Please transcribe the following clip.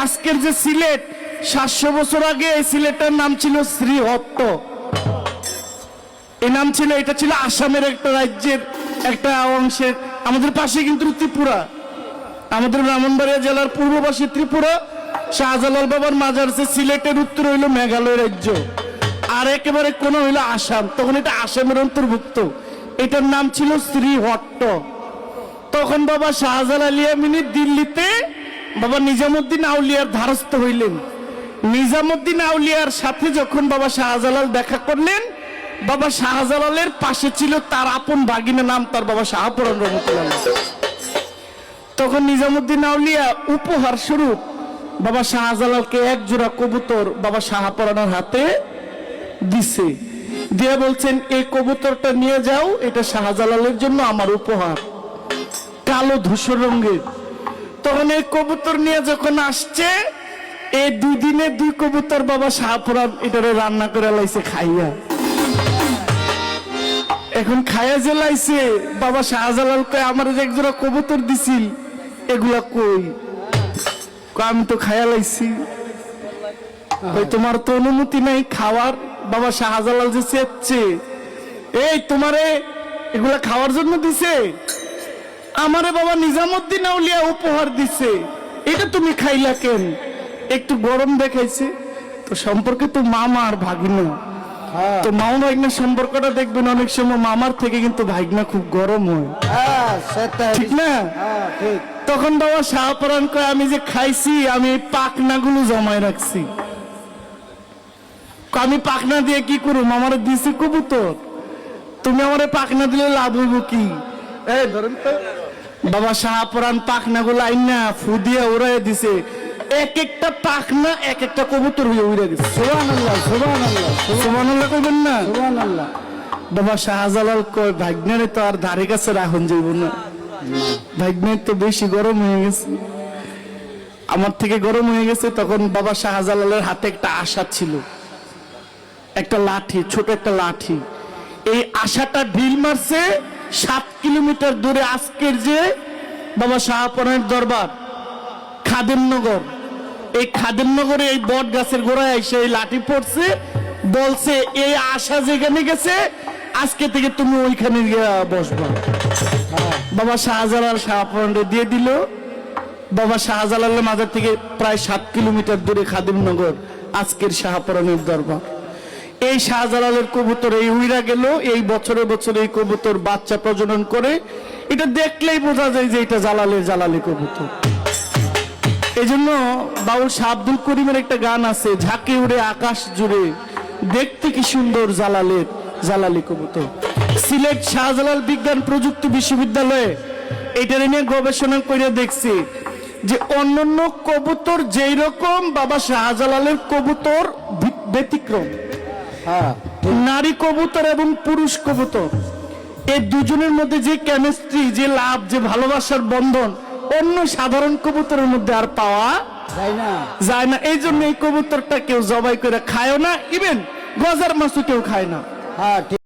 আজকের যে সিলেট 700 বছর আগে এই সিলেটের নাম ছিল শ্রীহট্ট। এই নাম ছিল, এটা ছিল আসামের একটা রাজ্যের একটা অংশের। আমাদের পাশে কিন্তু ত্রিপুরা, আমাদের ব্রাহ্মণবাড়িয়া জেলার পূর্ব পাশে ত্রিপুরা। শাহজালাল বাবার মাজার আছে সিলেটের, উত্তর হইল মেঘালয় রাজ্য, আর একেবারে কোন হইল আসাম। তখন এটা আসামের অন্তর্ভুক্ত। এটার নাম ছিল শ্রীহট্ট। তখন বাবা শাহজালাল ইয়ামিনী দিল্লিতে বাবা নিজামুদ্দিন আউলিয়ার ধারস্থ হইলেন। নিজামুদ্দিন আউলিয়ার সাথে যখন বাবা শাহজালাল দেখা করলেন, বাবা শাহজালালের পাশে ছিল তার আপন ভাগিনা, নাম তার বাবা শাহপরান রহমতুল্লাহ। তখন নিজামুদ্দিন আউলিয়া উপহার স্বরূপ বাবা শাহজালালকে এক জোড়া কবুতর বাবা শাহপরানের হাতে দিছে, দিয়ে বলছেন এই কবুতরটা নিয়ে যাও, এটা শাহজালালের জন্য আমার উপহার, কালো ধূসর রঙের। তখন এই কবুতর নিয়ে যখন আসছে, এই 2 দিনে 2 কবুতর বাবা শাহপরান এটারে রান্না করে লাইছে খাইয়া। এখন খাইয়া যে লাইছে, বাবা শাহজালাল কয় আমার যে একজোড়া কবুতর দিছিল এগুলা কই? আমি তো খাইয়া লাইছি। তোমার তো অনুমতি নাই খাওয়ার। বাবা শাহজালাল যে চেয়েছে, এই তোমারে এগুলা খাওয়ার জন্য দিছে? আমারে বাবা নিজামুদ্দিন আউলিয়া উপহার দিছে, এটা তুমি খাইলা কেন? একটু গরম দেখাইছে তো, সম্পর্কে তো মামা আর ভাগিনা। তো মামা ভাগনা সম্পর্কটা দেখবেন অনেক সময় মামার থেকে কিন্তু ভাগনা খুব গরম হয়, ঠিক না? তখন বাবা শাহপরান কয় আমি যে খাইছি, আমি পাখনাগুলো জমায় রাখছি। আমি পাখনা দিয়ে কি করুম? আমার দিছি কবুতর, তুমি আমার পাখনা দিলে লাভ হইব কি? এই ধরেন তো। বাবা শাহপরান পাখনাগুলো আইনা ফু দিয়ে উড়াই দিছে। এক একটা পাখনা এক একটা কবুতর হয়ে উড়ে গেছে। সুবহানাল্লাহ, সুবহানাল্লাহ, সুবহানাল্লাহ কইবেন না? সুবহানাল্লাহ। বাবা শাহজালাল কয় ভাগ্নের তো আর ধারে কাছে রাখুন যাইব না, ভাগ্নের তো বেশি গরম হয়ে গেছে, আমার থেকে গরম হয়ে গেছে। তখন বাবা শাহজালালের হাতে একটা আশা ছিল, একটা লাঠি, ছোট একটা লাঠি। এই আশাটা ঢিল মারছে 7 কিলোমিটার দূরে। আজকের যে বাবা শাহপরানের দরবার খাদেমনগর, এই খাদেমনগরে এই বট গাছের গোড়ায় এসে এই লাঠি পড়ছে, বলছে এই আশা যেখানে গেছে আজকে থেকে তুমি ওইখানে গিয়ে বসবা। বাবা শাহজালাল শাহপরানকে দিয়ে দিল। বাবা শাহজালালের মাজার থেকে প্রায় 7 কিলোমিটার দূরে খাদেমনগর, আজকের শাহপরানের দরবার। এই শাহজালালের কবুতর এই উইরা গেল। এই বছরে বছরে এই কবুতর বাচ্চা প্রজনন করে, এটা দেখলেই বোঝা যায় যে এটা জালালি কবুতর। এই জন্য বাউল শাহ আব্দুল করিমের একটা গান আছে, ঝাঁকে উড়ে আকাশ জুড়ে, দেখতে কি সুন্দর জালালি কবুতর। সিলেট শাহজালাল বিজ্ঞান প্রযুক্তি বিশ্ববিদ্যালয়ে এটার নিয়ে গবেষণা করে দেখছি যে অন্যান্য কবুতর যেই রকম বাবা শাহজালালের কবুতর ব্যতিক্রম, নারী কবুতর এবং পুরুষ কবুতর এই দুজনের মধ্যে যে কেমিস্ট্রি, যে লাভ, যে ভালোবাসার বন্ধন অন্য সাধারণ কবুতরের মধ্যে আর পাওয়া যায় না। এই জন্য এই কবুতরটা কেউ জবাই করে খায়ও না, ইভেন গজার মাছও কেউ খায় না।